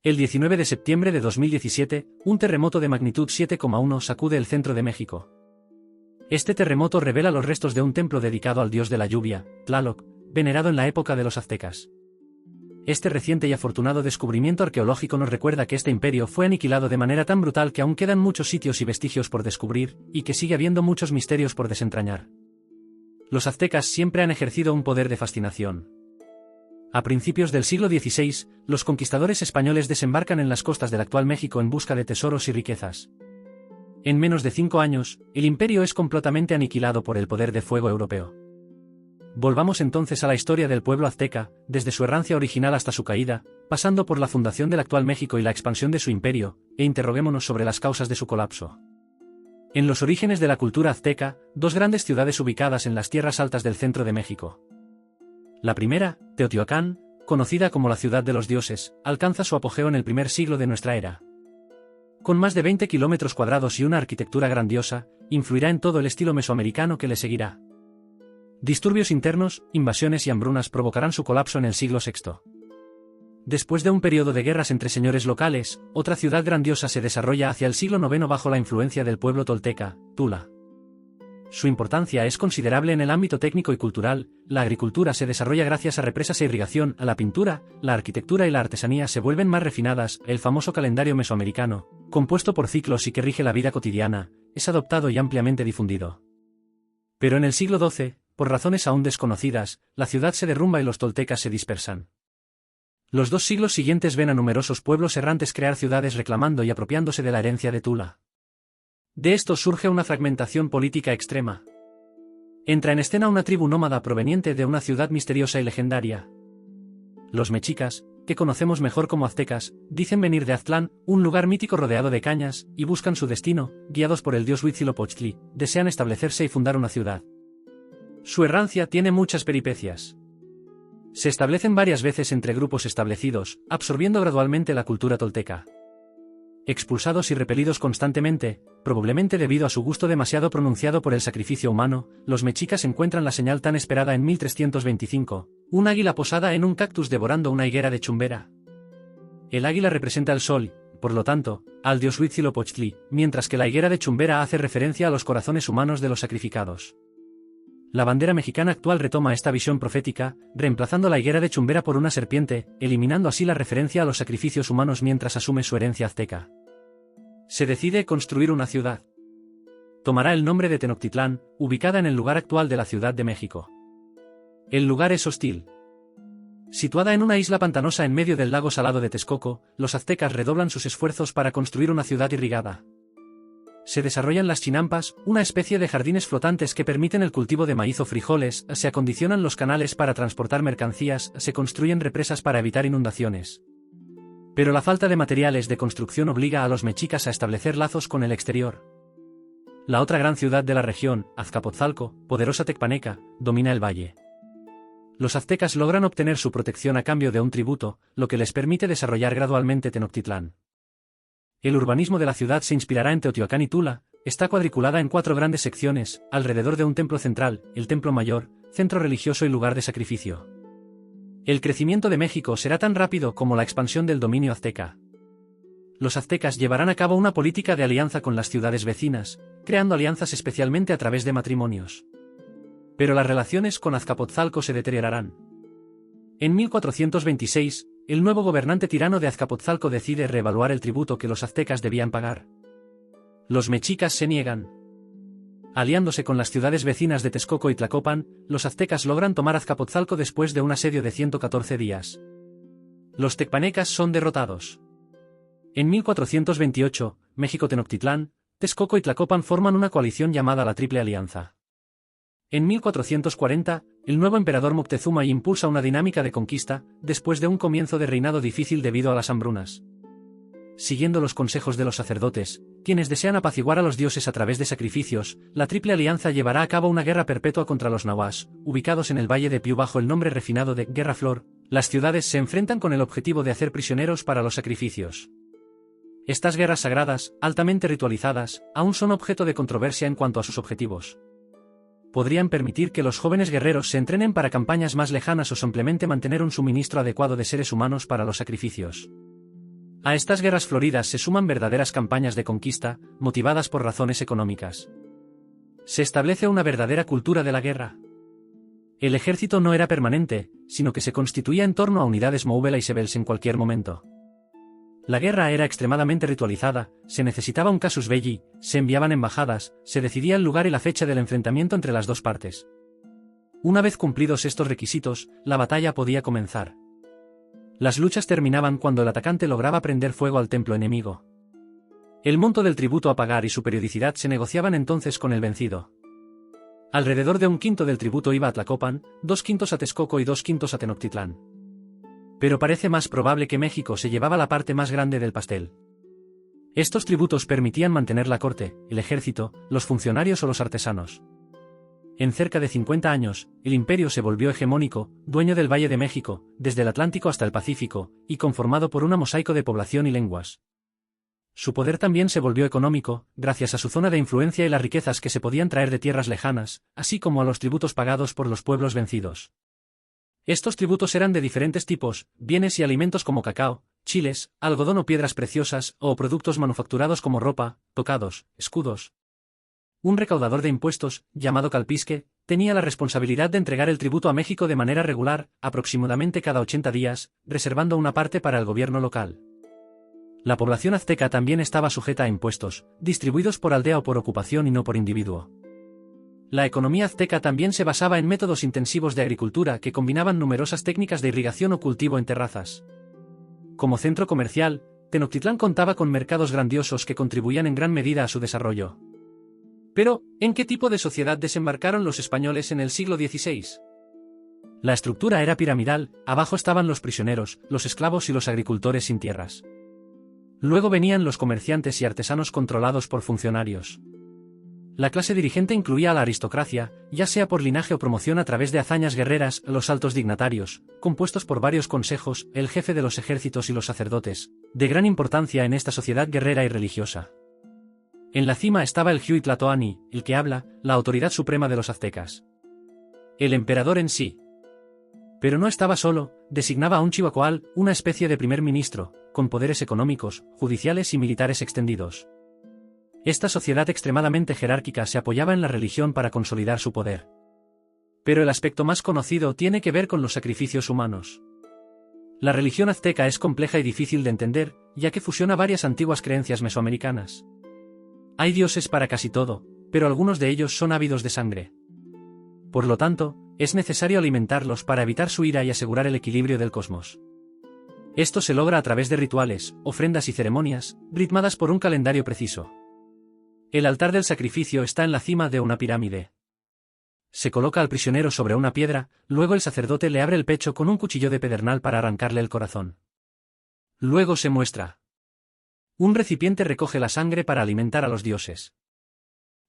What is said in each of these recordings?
El 19 de septiembre de 2017, un terremoto de magnitud 7,1 sacude el centro de México. Este terremoto revela los restos de un templo dedicado al dios de la lluvia, Tlaloc, venerado en la época de los aztecas. Este reciente y afortunado descubrimiento arqueológico nos recuerda que este imperio fue aniquilado de manera tan brutal que aún quedan muchos sitios y vestigios por descubrir, y que sigue habiendo muchos misterios por desentrañar. Los aztecas siempre han ejercido un poder de fascinación. A principios del siglo XVI, los conquistadores españoles desembarcan en las costas del actual México en busca de tesoros y riquezas. En menos de 5 años, el imperio es completamente aniquilado por el poder de fuego europeo. Volvamos entonces a la historia del pueblo azteca, desde su errancia original hasta su caída, pasando por la fundación del actual México y la expansión de su imperio, e interroguémonos sobre las causas de su colapso. En los orígenes de la cultura azteca, dos grandes ciudades ubicadas en las tierras altas del centro de México. La primera, Teotihuacán, conocida como la ciudad de los dioses, alcanza su apogeo en el primer siglo de nuestra era. Con más de 20 kilómetros cuadrados y una arquitectura grandiosa, influirá en todo el estilo mesoamericano que le seguirá. Disturbios internos, invasiones y hambrunas provocarán su colapso en el siglo VI. Después de un periodo de guerras entre señores locales, otra ciudad grandiosa se desarrolla hacia el siglo IX bajo la influencia del pueblo tolteca, Tula. Su importancia es considerable en el ámbito técnico y cultural. La agricultura se desarrolla gracias a represas e irrigación, a la pintura, la arquitectura y la artesanía se vuelven más refinadas. El famoso calendario mesoamericano, compuesto por ciclos y que rige la vida cotidiana, es adoptado y ampliamente difundido. Pero en el siglo XII, por razones aún desconocidas, la ciudad se derrumba y los toltecas se dispersan. Los 2 siglos siguientes ven a numerosos pueblos errantes crear ciudades reclamando y apropiándose de la herencia de Tula. De esto surge una fragmentación política extrema. Entra en escena una tribu nómada proveniente de una ciudad misteriosa y legendaria. Los mexicas, que conocemos mejor como aztecas, dicen venir de Aztlán, un lugar mítico rodeado de cañas, y buscan su destino, guiados por el dios Huitzilopochtli, desean establecerse y fundar una ciudad. Su errancia tiene muchas peripecias. Se establecen varias veces entre grupos establecidos, absorbiendo gradualmente la cultura tolteca. Expulsados y repelidos constantemente, probablemente debido a su gusto demasiado pronunciado por el sacrificio humano, los mexicas encuentran la señal tan esperada en 1325, un águila posada en un cactus devorando una higuera de chumbera. El águila representa el sol, por lo tanto, al dios Huitzilopochtli, mientras que la higuera de chumbera hace referencia a los corazones humanos de los sacrificados. La bandera mexicana actual retoma esta visión profética, reemplazando la higuera de chumbera por una serpiente, eliminando así la referencia a los sacrificios humanos mientras asume su herencia azteca. Se decide construir una ciudad. Tomará el nombre de Tenochtitlán, ubicada en el lugar actual de la Ciudad de México. El lugar es hostil. Situada en una isla pantanosa en medio del lago salado de Texcoco, los aztecas redoblan sus esfuerzos para construir una ciudad irrigada. Se desarrollan las chinampas, una especie de jardines flotantes que permiten el cultivo de maíz o frijoles, se acondicionan los canales para transportar mercancías, se construyen represas para evitar inundaciones. Pero la falta de materiales de construcción obliga a los mexicas a establecer lazos con el exterior. La otra gran ciudad de la región, Azcapotzalco, poderosa tecpaneca, domina el valle. Los aztecas logran obtener su protección a cambio de un tributo, lo que les permite desarrollar gradualmente Tenochtitlán. El urbanismo de la ciudad se inspirará en Teotihuacán y Tula, está cuadriculada en 4 grandes secciones, alrededor de un templo central, el templo mayor, centro religioso y lugar de sacrificio. El crecimiento de México será tan rápido como la expansión del dominio azteca. Los aztecas llevarán a cabo una política de alianza con las ciudades vecinas, creando alianzas especialmente a través de matrimonios. Pero las relaciones con Azcapotzalco se deteriorarán. En 1426, el nuevo gobernante tirano de Azcapotzalco decide reevaluar el tributo que los aztecas debían pagar. Los mexicas se niegan. Aliándose con las ciudades vecinas de Texcoco y Tlacopan, los aztecas logran tomar Azcapotzalco después de un asedio de 114 días. Los tecpanecas son derrotados. En 1428, México-Tenochtitlán, Texcoco y Tlacopan forman una coalición llamada la Triple Alianza. En 1440, el nuevo emperador Moctezuma impulsa una dinámica de conquista, después de un comienzo de reinado difícil debido a las hambrunas. Siguiendo los consejos de los sacerdotes, quienes desean apaciguar a los dioses a través de sacrificios, la Triple Alianza llevará a cabo una guerra perpetua contra los nahuas, ubicados en el Valle de Piu bajo el nombre refinado de Guerra Flor. Las ciudades se enfrentan con el objetivo de hacer prisioneros para los sacrificios. Estas guerras sagradas, altamente ritualizadas, aún son objeto de controversia en cuanto a sus objetivos. Podrían permitir que los jóvenes guerreros se entrenen para campañas más lejanas o simplemente mantener un suministro adecuado de seres humanos para los sacrificios. A estas guerras floridas se suman verdaderas campañas de conquista, motivadas por razones económicas. Se establece una verdadera cultura de la guerra. El ejército no era permanente, sino que se constituía en torno a unidades mobilizables en cualquier momento. La guerra era extremadamente ritualizada, se necesitaba un casus belli, se enviaban embajadas, se decidía el lugar y la fecha del enfrentamiento entre las dos partes. Una vez cumplidos estos requisitos, la batalla podía comenzar. Las luchas terminaban cuando el atacante lograba prender fuego al templo enemigo. El monto del tributo a pagar y su periodicidad se negociaban entonces con el vencido. Alrededor de 1/5 del tributo iba a Tlacopan, 2/5 a Texcoco y 2/5 a Tenochtitlán. Pero parece más probable que México se llevaba la parte más grande del pastel. Estos tributos permitían mantener la corte, el ejército, los funcionarios o los artesanos. En cerca de 50 años, el imperio se volvió hegemónico, dueño del Valle de México, desde el Atlántico hasta el Pacífico, y conformado por un mosaico de población y lenguas. Su poder también se volvió económico, gracias a su zona de influencia y las riquezas que se podían traer de tierras lejanas, así como a los tributos pagados por los pueblos vencidos. Estos tributos eran de diferentes tipos, bienes y alimentos como cacao, chiles, algodón o piedras preciosas, o productos manufacturados como ropa, tocados, escudos. Un recaudador de impuestos, llamado calpisque, tenía la responsabilidad de entregar el tributo a México de manera regular, aproximadamente cada 80 días, reservando una parte para el gobierno local. La población azteca también estaba sujeta a impuestos, distribuidos por aldea o por ocupación y no por individuo. La economía azteca también se basaba en métodos intensivos de agricultura que combinaban numerosas técnicas de irrigación o cultivo en terrazas. Como centro comercial, Tenochtitlán contaba con mercados grandiosos que contribuían en gran medida a su desarrollo. Pero, ¿en qué tipo de sociedad desembarcaron los españoles en el siglo XVI? La estructura era piramidal, abajo estaban los prisioneros, los esclavos y los agricultores sin tierras. Luego venían los comerciantes y artesanos controlados por funcionarios. La clase dirigente incluía a la aristocracia, ya sea por linaje o promoción a través de hazañas guerreras, los altos dignatarios, compuestos por varios consejos, el jefe de los ejércitos y los sacerdotes, de gran importancia en esta sociedad guerrera y religiosa. En la cima estaba el Xiuhtlatoani, el que habla, la autoridad suprema de los aztecas. El emperador en sí. Pero no estaba solo, designaba a un chihuahual, una especie de primer ministro, con poderes económicos, judiciales y militares extendidos. Esta sociedad extremadamente jerárquica se apoyaba en la religión para consolidar su poder. Pero el aspecto más conocido tiene que ver con los sacrificios humanos. La religión azteca es compleja y difícil de entender, ya que fusiona varias antiguas creencias mesoamericanas. Hay dioses para casi todo, pero algunos de ellos son ávidos de sangre. Por lo tanto, es necesario alimentarlos para evitar su ira y asegurar el equilibrio del cosmos. Esto se logra a través de rituales, ofrendas y ceremonias, ritmadas por un calendario preciso. El altar del sacrificio está en la cima de una pirámide. Se coloca al prisionero sobre una piedra, luego el sacerdote le abre el pecho con un cuchillo de pedernal para arrancarle el corazón. Luego se muestra. Un recipiente recoge la sangre para alimentar a los dioses.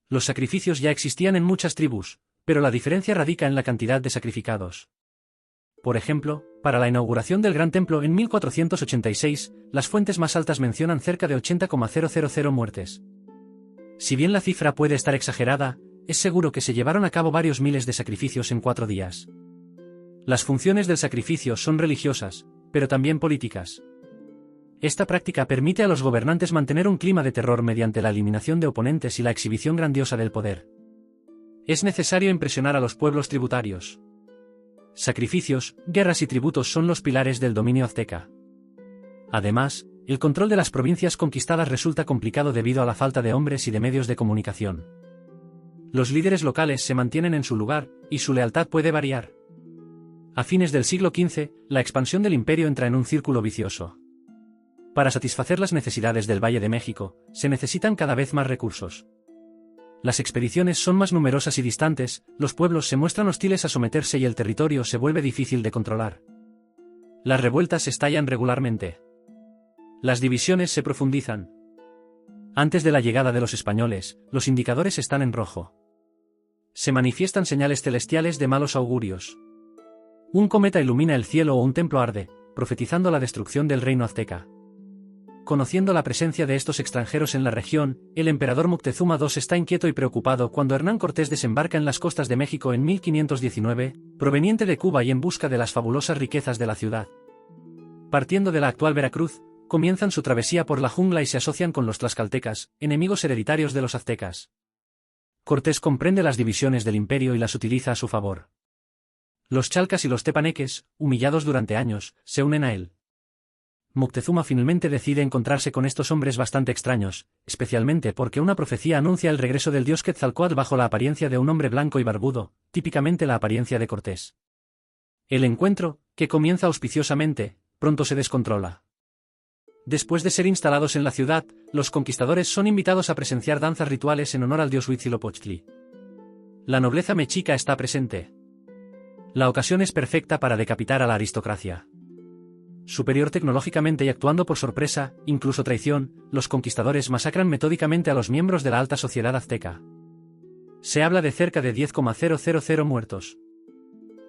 Los sacrificios ya existían en muchas tribus, pero la diferencia radica en la cantidad de sacrificados. Por ejemplo, para la inauguración del Gran Templo en 1486, las fuentes más altas mencionan cerca de 80,000 muertes. Si bien la cifra puede estar exagerada, es seguro que se llevaron a cabo varios miles de sacrificios en 4 días. Las funciones del sacrificio son religiosas, pero también políticas. Esta práctica permite a los gobernantes mantener un clima de terror mediante la eliminación de oponentes y la exhibición grandiosa del poder. Es necesario impresionar a los pueblos tributarios. Sacrificios, guerras y tributos son los pilares del dominio azteca. Además, el control de las provincias conquistadas resulta complicado debido a la falta de hombres y de medios de comunicación. Los líderes locales se mantienen en su lugar, y su lealtad puede variar. A fines del siglo XV, la expansión del imperio entra en un círculo vicioso. Para satisfacer las necesidades del Valle de México, se necesitan cada vez más recursos. Las expediciones son más numerosas y distantes, los pueblos se muestran hostiles a someterse y el territorio se vuelve difícil de controlar. Las revueltas estallan regularmente. Las divisiones se profundizan. Antes de la llegada de los españoles, los indicadores están en rojo. Se manifiestan señales celestiales de malos augurios. Un cometa ilumina el cielo o un templo arde, profetizando la destrucción del reino azteca. Conociendo la presencia de estos extranjeros en la región, el emperador Moctezuma II está inquieto y preocupado cuando Hernán Cortés desembarca en las costas de México en 1519, proveniente de Cuba y en busca de las fabulosas riquezas de la ciudad. Partiendo de la actual Veracruz, comienzan su travesía por la jungla y se asocian con los tlaxcaltecas, enemigos hereditarios de los aztecas. Cortés comprende las divisiones del imperio y las utiliza a su favor. Los chalcas y los tepaneques, humillados durante años, se unen a él. Moctezuma finalmente decide encontrarse con estos hombres bastante extraños, especialmente porque una profecía anuncia el regreso del dios Quetzalcóatl bajo la apariencia de un hombre blanco y barbudo, típicamente la apariencia de Cortés. El encuentro, que comienza auspiciosamente, pronto se descontrola. Después de ser instalados en la ciudad, los conquistadores son invitados a presenciar danzas rituales en honor al dios Huitzilopochtli. La nobleza mexica está presente. La ocasión es perfecta para decapitar a la aristocracia. Superior tecnológicamente y actuando por sorpresa, incluso traición, los conquistadores masacran metódicamente a los miembros de la alta sociedad azteca. Se habla de cerca de 10,000 muertos.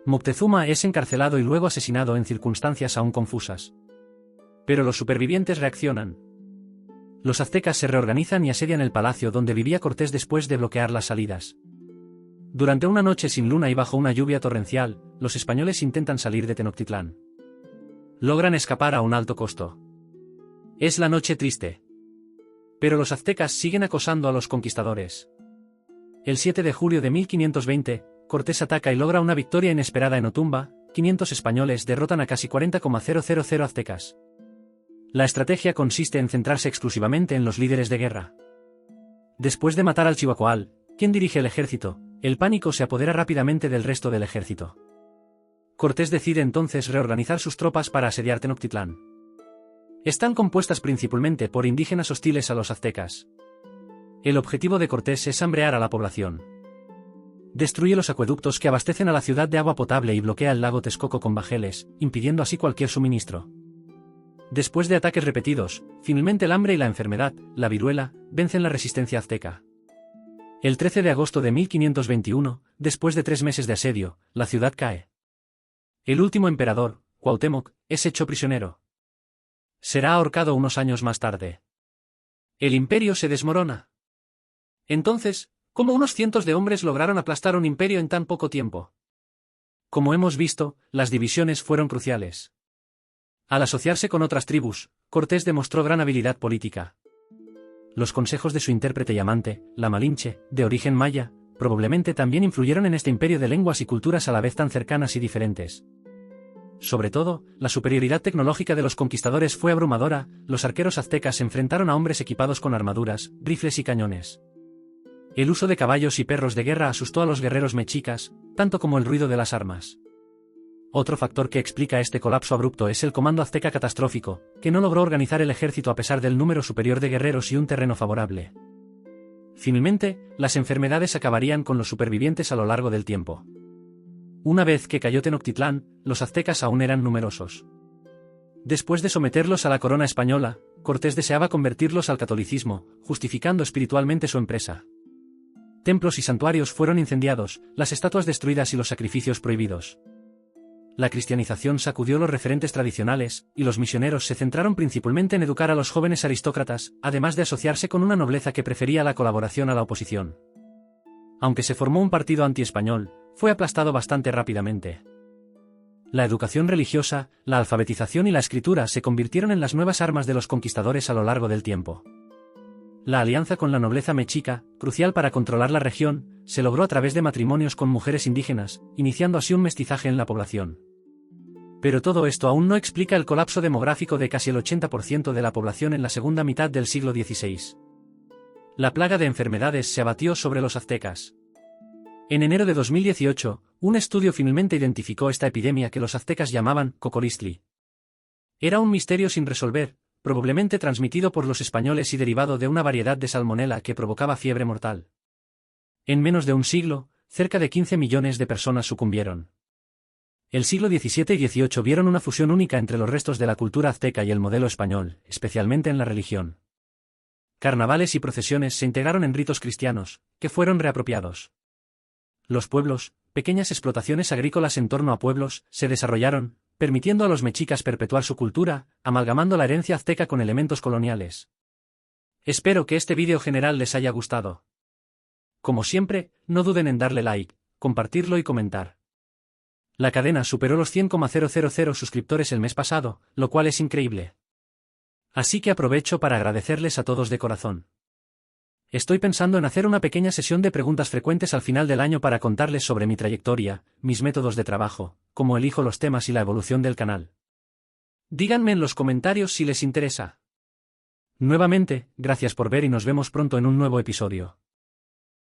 Moctezuma es encarcelado y luego asesinado en circunstancias aún confusas. Pero los supervivientes reaccionan. Los aztecas se reorganizan y asedian el palacio donde vivía Cortés después de bloquear las salidas. Durante una noche sin luna y bajo una lluvia torrencial, los españoles intentan salir de Tenochtitlán. Logran escapar a un alto costo. Es la noche triste. Pero los aztecas siguen acosando a los conquistadores. El 7 de julio de 1520, Cortés ataca y logra una victoria inesperada en Otumba. 500 españoles derrotan a casi 40,000 aztecas. La estrategia consiste en centrarse exclusivamente en los líderes de guerra. Después de matar al Chihuahual, quien dirige el ejército, el pánico se apodera rápidamente del resto del ejército. Cortés decide entonces reorganizar sus tropas para asediar Tenochtitlán. Están compuestas principalmente por indígenas hostiles a los aztecas. El objetivo de Cortés es hambrear a la población. Destruye los acueductos que abastecen a la ciudad de agua potable y bloquea el lago Texcoco con bajeles, impidiendo así cualquier suministro. Después de ataques repetidos, finalmente el hambre y la enfermedad, la viruela, vencen la resistencia azteca. El 13 de agosto de 1521, después de 3 meses de asedio, la ciudad cae. El último emperador, Cuauhtémoc, es hecho prisionero. Será ahorcado unos años más tarde. El imperio se desmorona. Entonces, ¿cómo unos cientos de hombres lograron aplastar un imperio en tan poco tiempo? Como hemos visto, las divisiones fueron cruciales. Al asociarse con otras tribus, Cortés demostró gran habilidad política. Los consejos de su intérprete y amante, la Malinche, de origen maya, probablemente también influyeron en este imperio de lenguas y culturas a la vez tan cercanas y diferentes. Sobre todo, la superioridad tecnológica de los conquistadores fue abrumadora. Los arqueros aztecas se enfrentaron a hombres equipados con armaduras, rifles y cañones. El uso de caballos y perros de guerra asustó a los guerreros mexicas, tanto como el ruido de las armas. Otro factor que explica este colapso abrupto es el comando azteca catastrófico, que no logró organizar el ejército a pesar del número superior de guerreros y un terreno favorable. Finalmente, las enfermedades acabarían con los supervivientes a lo largo del tiempo. Una vez que cayó Tenochtitlán, los aztecas aún eran numerosos. Después de someterlos a la corona española, Cortés deseaba convertirlos al catolicismo, justificando espiritualmente su empresa. Templos y santuarios fueron incendiados, las estatuas destruidas y los sacrificios prohibidos. La cristianización sacudió los referentes tradicionales, y los misioneros se centraron principalmente en educar a los jóvenes aristócratas, además de asociarse con una nobleza que prefería la colaboración a la oposición. Aunque se formó un partido anti-español, fue aplastado bastante rápidamente. La educación religiosa, la alfabetización y la escritura se convirtieron en las nuevas armas de los conquistadores a lo largo del tiempo. La alianza con la nobleza mexica, crucial para controlar la región, se logró a través de matrimonios con mujeres indígenas, iniciando así un mestizaje en la población. Pero todo esto aún no explica el colapso demográfico de casi el 80% de la población en la segunda mitad del siglo XVI. La plaga de enfermedades se abatió sobre los aztecas. En enero de 2018, un estudio finalmente identificó esta epidemia que los aztecas llamaban cocolistli. Era un misterio sin resolver, probablemente transmitido por los españoles y derivado de una variedad de salmonela que provocaba fiebre mortal. En menos de un siglo, cerca de 15 millones de personas sucumbieron. El siglo XVII y XVIII vieron una fusión única entre los restos de la cultura azteca y el modelo español, especialmente en la religión. Carnavales y procesiones se integraron en ritos cristianos, que fueron reapropiados. Los pueblos, pequeñas explotaciones agrícolas en torno a pueblos, se desarrollaron, permitiendo a los mexicas perpetuar su cultura, amalgamando la herencia azteca con elementos coloniales. Espero que este vídeo general les haya gustado. Como siempre, no duden en darle like, compartirlo y comentar. La cadena superó los 100,000 suscriptores el mes pasado, lo cual es increíble. Así que aprovecho para agradecerles a todos de corazón. Estoy pensando en hacer una pequeña sesión de preguntas frecuentes al final del año para contarles sobre mi trayectoria, mis métodos de trabajo, cómo elijo los temas y la evolución del canal. Díganme en los comentarios si les interesa. Nuevamente, gracias por ver y nos vemos pronto en un nuevo episodio.